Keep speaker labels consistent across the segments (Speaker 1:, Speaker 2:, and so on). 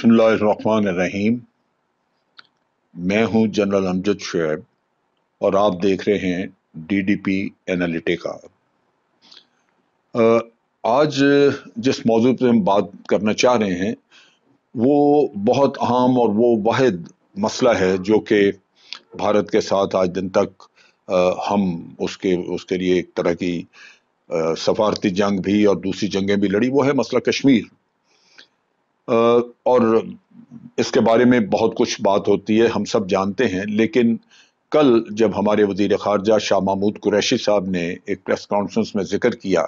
Speaker 1: बिस्मिल्लाहिर्रहमानिर्रहीम। मैं हूं जनरल अमजद शुएब और आप देख रहे हैं डीडीपी एनालिटिका। आज जिस मौजू पर हम बात करना चाह रहे हैं वो बहुत अहम और वो वाहिद मसला है जो कि भारत के साथ आज दिन तक हम उसके लिए एक तरह की सफारती जंग भी और दूसरी जंगें भी लड़ी, वो है मसला कश्मीर। और इसके बारे में बहुत कुछ बात होती है, हम सब जानते हैं, लेकिन कल जब हमारे वजीर खारजा शाह महमूद कुरैशी साहब ने एक प्रेस कॉन्फ्रेंस में जिक्र किया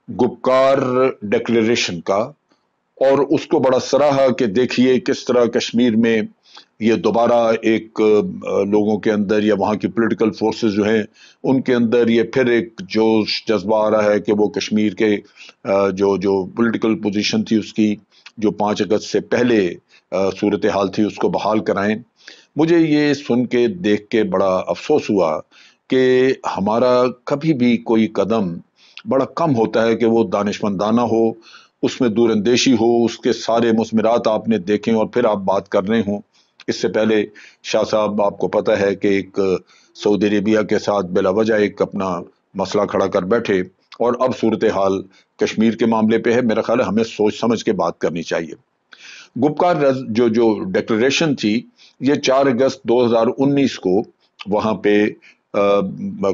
Speaker 1: गुपकार डिक्लेरेशन का और उसको बड़ा सराहा कि देखिए किस तरह कश्मीर में ये दोबारा एक लोगों के अंदर या वहाँ की पॉलिटिकल फोर्सेस जो हैं उनके अंदर ये फिर एक जोश जज्बा आ रहा है कि वो कश्मीर के जो पॉलिटिकल पोजीशन थी उसकी जो 5 अगस्त से पहले सूरत हाल थी उसको बहाल कराएं। मुझे ये सुन के देख के बड़ा अफसोस हुआ कि हमारा कभी भी कोई कदम बड़ा कम होता है कि वो दानिशमंदाना हो, उसमें दूरअंदेशी हो, उसके सारे मुस्मिरात आपने देखें और फिर आप बात कर रहे हों। इससे पहले शाह साहब आपको पता है कि एक सऊदी अरेबिया के साथ बिलावजह एक अपना मसला खड़ा कर बैठे और अब सूरत हाल कश्मीर के मामले पे है। मेरा ख्याल है हमें सोच समझ के बात करनी चाहिए। गुपकार जो डिक्लेरेशन थी ये 4 अगस्त 2019 को वहां पे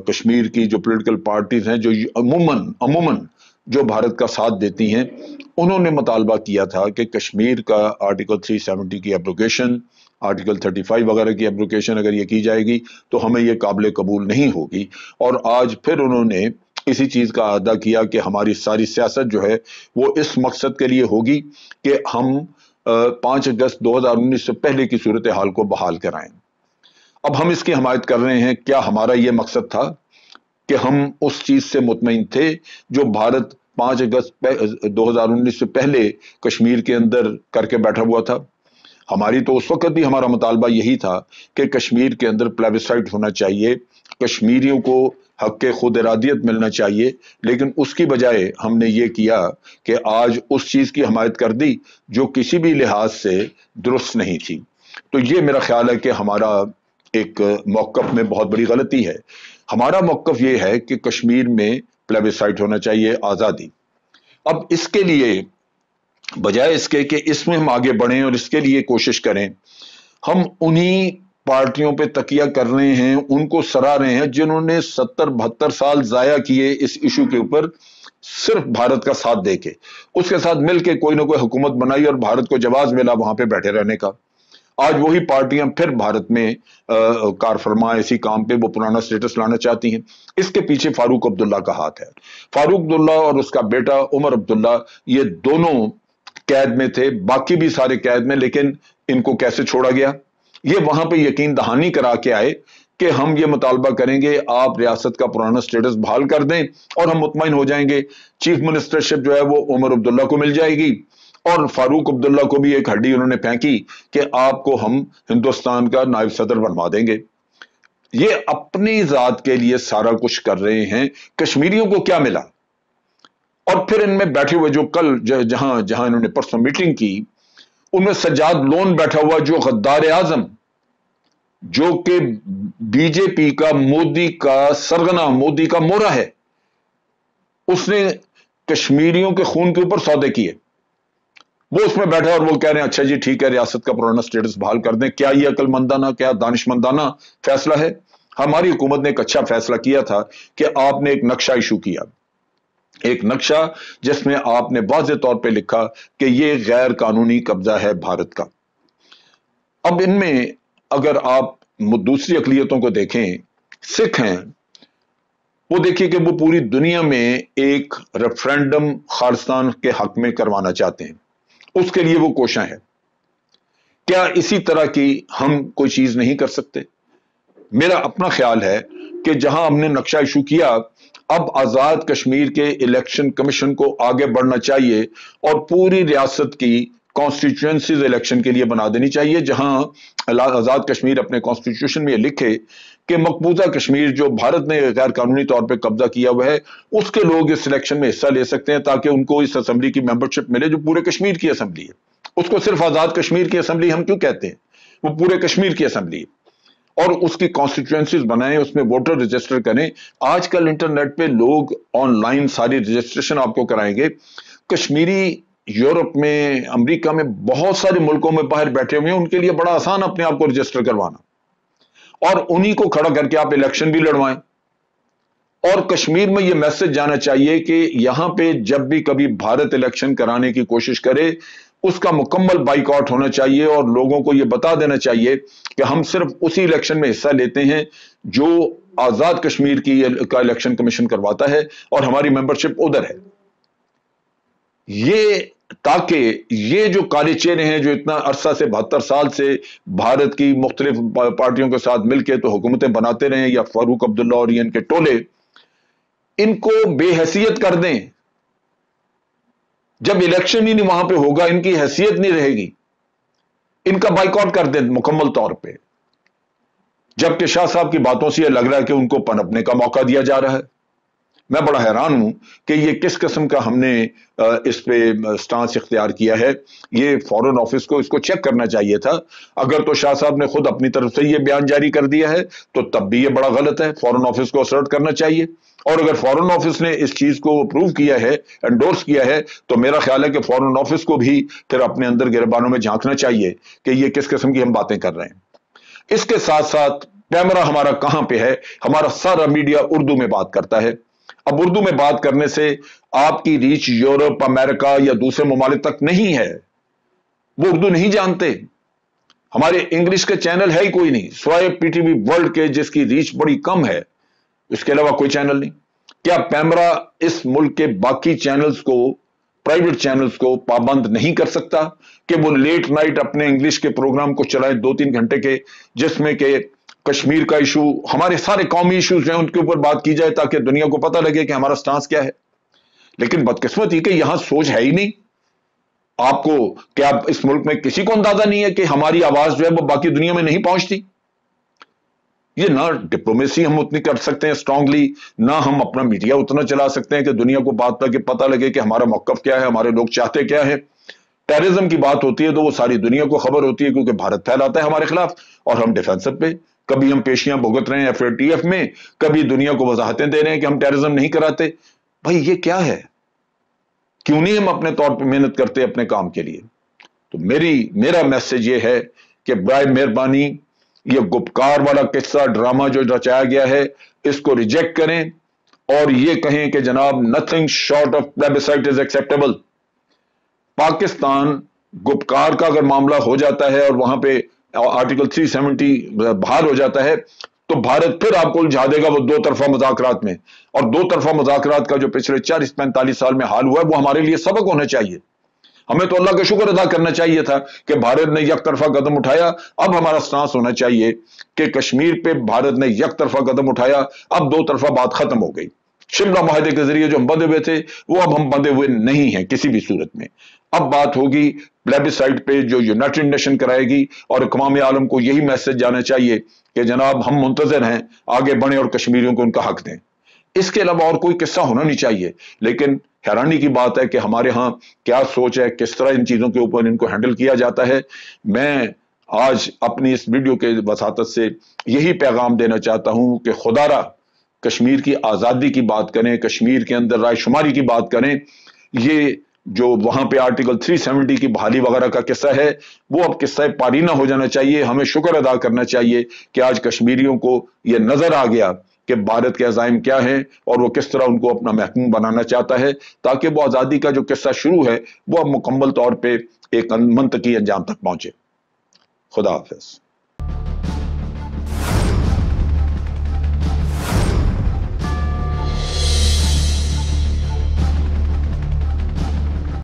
Speaker 1: कश्मीर की जो पॉलिटिकल पार्टीज हैं जो अमूमन जो भारत का साथ देती हैं उन्होंने मुतालबा किया था कि कश्मीर का आर्टिकल 370 की एब्रोगेशन, आर्टिकल 35 वगैरह की एब्रोगेशन अगर ये की जाएगी तो हमें ये काबिल कबूल नहीं होगी। और आज फिर उन्होंने इसी चीज का अदा किया कि हमारी सारी सियासत जो है वो इस मकसद के लिए होगी कि हम 5 अगस्त 2019 से पहले की सूरत हाल को बहाल कराएं। अब हम इसकी हमायत कर रहे हैं। क्या हमारा यह मकसद था कि हम उस चीज से मुतमईन थे जो भारत 5 अगस्त 2019 से पहले कश्मीर के अंदर करके बैठा हुआ था? हमारी तो उस वक्त भी हमारा मुतालबा यही था कि कश्मीर के अंदर प्लेबिसाइट होना चाहिए, कश्मीरियों को हक खुद इरादियत मिलना चाहिए, लेकिन उसकी बजाय हमने ये किया कि आज उस चीज की हमायत कर दी जो किसी भी लिहाज से दुरुस्त नहीं थी। तो ये मेरा ख्याल है कि हमारा एक मौक़िफ़ में बहुत बड़ी गलती है। हमारा मौक़िफ़ ये है कि कश्मीर में प्लेबिसाइट होना चाहिए, आज़ादी। अब इसके लिए बजाय इसके कि इसमें हम आगे बढ़ें और इसके लिए कोशिश करें, हम उन्हीं पार्टियों पे तकिया कर रहे हैं, उनको सराह रहे हैं जिन्होंने 70-72 साल जाया किए इस इशू के ऊपर सिर्फ भारत का साथ देके, उसके साथ मिलके कोई ना कोई हुकूमत बनाई और भारत को जवाब मिला वहां पे बैठे रहने का। आज वही पार्टियां फिर भारत में कारफरमा इसी काम पे वो पुराना स्टेटस लाना चाहती हैं। इसके पीछे फारूक अब्दुल्ला का हाथ है। फारूक अब्दुल्ला और उसका बेटा उमर अब्दुल्ला ये दोनों कैद में थे, बाकी भी सारे कैद में, लेकिन इनको कैसे छोड़ा गया? ये वहां पे यकीन दहानी करा के आए कि हम ये मुतालबा करेंगे आप रियासत का पुराना स्टेटस बहाल कर दें और हम मुतमईन हो जाएंगे। चीफ मिनिस्टरशिप जो है वो उमर अब्दुल्ला को मिल जाएगी और फारूक अब्दुल्ला को भी एक हड्डी उन्होंने फेंकी कि आपको हम हिंदुस्तान का नायब सदर बनवा देंगे। ये अपनी जात के लिए सारा कुछ कर रहे हैं। कश्मीरियों को क्या मिला? और फिर इनमें बैठे हुए जो कल जहां जहां इन्होंने परसों मीटिंग की उनमें सज्जाद लोन बैठा हुआ जो गद्दार आजम, जो कि बीजेपी का, मोदी का सरगना, मोदी का मोहरा है, उसने कश्मीरियों के खून के ऊपर सौदे किए। वो उसमें बैठा और वो कह रहे हैं अच्छा जी ठीक है रियासत का पुराना स्टेटस बहाल कर दें। क्या ये अकलमंदाना, क्या दानिशमंदाना फैसला है? हमारी हुकूमत ने एक अच्छा फैसला किया था कि आपने एक नक्शा इशू किया, एक नक्शा जिसमें आपने वाज़ेह तौर पे लिखा कि ये गैर कानूनी कब्जा है भारत का। अब इनमें अगर आप दूसरी अकलियतों को देखें, सिख हैं, वो देखिए कि वो पूरी दुनिया में एक रेफरेंडम खालिस्तान के हक में करवाना चाहते हैं, उसके लिए वो कोशिश है। क्या इसी तरह की हम कोई चीज नहीं कर सकते? मेरा अपना ख्याल है कि जहां हमने नक्शा इशू किया, अब आजाद कश्मीर के इलेक्शन कमीशन को आगे बढ़ना चाहिए और पूरी रियासत की कॉन्स्टिट्यूएंसीज इलेक्शन के लिए बना देनी चाहिए, जहां आजाद कश्मीर अपने कॉन्स्टिट्यूशन में लिखे कि मकबूजा कश्मीर जो भारत ने गैर कानूनी तौर पर कब्जा किया हुआ है उसके लोग इस इलेक्शन में हिस्सा ले सकते हैं ताकि उनको इस असेंबली की मेंबरशिप मिले जो पूरे कश्मीर की असेंबली है। उसको सिर्फ आजाद कश्मीर की असम्बली हम क्यों कहते हैं? वो पूरे कश्मीर की असम्बली, और उसकी कॉन्स्टिट्यूएंसीज बनाएं, उसमें वोटर रजिस्टर करें। आजकल इंटरनेट पे लोग ऑनलाइन सारी रजिस्ट्रेशन आपको कराएंगे। कश्मीरी यूरोप में, अमेरिका में, बहुत सारे मुल्कों में बाहर बैठे हुए हैं, उनके लिए बड़ा आसान अपने आप को रजिस्टर करवाना, और उन्हीं को खड़ा करके आप इलेक्शन भी लड़वाएं। और कश्मीर में यह मैसेज जाना चाहिए कि यहां पे जब भी कभी भारत इलेक्शन कराने की कोशिश करे, उसका मुकम्मल बाइकआउट होना चाहिए, और लोगों को यह बता देना चाहिए कि हम सिर्फ उसी इलेक्शन में हिस्सा लेते हैं जो आजाद कश्मीर का इलेक्शन कमीशन करवाता है, और हमारी मेंबरशिप उधर है। ये ताकि ये जो काले चेहरे हैं जो इतना अरसा से 72 साल से भारत की मुख्तलिफ पार्टियों के साथ मिलकर तो हुकूमतें बनाते रहे, या फारूक अब्दुल्ला और इनके टोले, इनको बेहैसियत कर दें। जब इलेक्शन ही नहीं वहां पे होगा, इनकी हैसियत नहीं रहेगी, इनका बाइकआउट कर दें मुकम्मल तौर पे। जबकि शाह साहब की बातों से यह लग रहा है कि उनको पनपने का मौका दिया जा रहा है। मैं बड़ा हैरान हूं कि ये किस किस्म का हमने इस पे स्टांस इख्तियार किया है। ये फॉरेन ऑफिस को इसको चेक करना चाहिए था। अगर तो शाह साहब ने खुद अपनी तरफ से ये बयान जारी कर दिया है तो तब भी ये बड़ा गलत है, फॉरेन ऑफिस को असर्ट करना चाहिए। और अगर फॉरेन ऑफिस ने इस चीज को अप्रूव किया है, एंडोर्स किया है, तो मेरा ख्याल है कि फॉरेन ऑफिस को भी फिर अपने अंदर गिरबानों में झांकना चाहिए कि ये किस किस्म की हम बातें कर रहे हैं। इसके साथ साथ कैमरा हमारा कहां पे है? हमारा सारा मीडिया उर्दू में बात करता है। अब उर्दू में बात करने से आपकी रीच यूरोप, अमेरिका या दूसरे ममालिक तक नहीं है। वो उर्दू नहीं जानते। हमारे इंग्लिश के चैनल है ही कोई नहीं, स्वाय पीटीवी वर्ल्ड के जिसकी रीच बड़ी कम है, इसके अलावा कोई चैनल नहीं। क्या कैमरा इस मुल्क के बाकी चैनल्स को, प्राइवेट चैनल्स को पाबंद नहीं कर सकता कि वो लेट नाइट अपने इंग्लिश के प्रोग्राम को चलाएं 2-3 घंटे के, जिसमें कि कश्मीर का इशू, हमारे सारे कौमी इश्यूज हैं, उनके ऊपर बात की जाए ताकि दुनिया को पता लगे कि हमारा स्टांस क्या है। लेकिन बदकिस्मती कि यहां सोच है ही नहीं। आपको क्या इस मुल्क में किसी को अंदाजा नहीं है कि हमारी आवाज जो है वो बाकी दुनिया में नहीं पहुंचती? ये ना डिप्लोमेसी हम उतनी कर सकते हैं स्ट्रांगली, ना हम अपना मीडिया उतना चला सकते हैं कि दुनिया को बात करके पता लगे कि हमारा मौकफ क्या है, हमारे लोग चाहते क्या है। टेररिज्म की बात होती है तो वो सारी दुनिया को खबर होती है, क्योंकि भारत फैलाता है हमारे खिलाफ और हम डिफेंसिव पे। कभी हम पेशियां भुगत रहे हैं FATF में, कभी दुनिया को वजाहतें दे रहे हैं कि हम टेररिज्म नहीं कराते। भाई ये क्या है? क्यों नहीं हम अपने तौर पर मेहनत करते अपने काम के लिए? तो मेरा मैसेज ये है कि बराए मेहरबानी ये गुपकार वाला किस्सा, ड्रामा जो रचाया गया है, इसको रिजेक्ट करें और ये कहें कि जनाब nothing short of plebiscite is acceptable. Pakistan Gupkar का अगर मामला हो जाता है और वहां पे आर्टिकल 370 बाहर हो जाता है तो भारत फिर आपको उलझा देगा वो दो तरफा मुज़ाकरात में। और दो तरफा मुज़ाकरात का जो पिछले 40-45 साल में हाल हुआ है वो हमारे लिए सबक होना चाहिए। हमें तो अल्लाह का शुक्र अदा करना चाहिए था कि भारत ने एक तरफा कदम उठाया। अब हमारा स्टांस होना चाहिए कि कश्मीर पे भारत ने एक तरफा कदम उठाया, अब दो तरफा बात खत्म हो गई। शिमला मुआहदे के जरिए जो हम बंधे हुए थे वो अब हम बंधे हुए नहीं हैं किसी भी सूरत में। अब बात होगी प्लेबिसाइट पे जो यूनाइटेड नेशन कराएगी, और अक़वाम आलम को यही मैसेज जाना चाहिए कि जनाब हम मुंतजर हैं, आगे बढ़े और कश्मीरियों को उनका हक दें। इसके अलावा और कोई किस्सा होना नहीं चाहिए। लेकिन हैरानी की बात है कि हमारे यहाँ क्या सोच है, किस तरह इन चीजों के ऊपर इनको हैंडल किया जाता है। मैं आज अपनी इस वीडियो के वसातत से यही पैगाम देना चाहता हूं कि खुदारा कश्मीर की आजादी की बात करें, कश्मीर के अंदर रायशुमारी की बात करें। ये जो वहां पे आर्टिकल 370 की बहाली वगैरह का किस्सा है वो अब किस्सा पारीना हो जाना चाहिए। हमें शुक्र अदा करना चाहिए कि आज कश्मीरियों को यह नजर आ गया कि भारत के अज़ाइम क्या हैं और वो किस तरह उनको अपना महकूम बनाना चाहता है, ताकि वो आज़ादी का जो किस्सा शुरू है वो अब मुकम्मल तौर पे एक मंतकी अंजाम तक पहुंचे। खुदा हाफिज।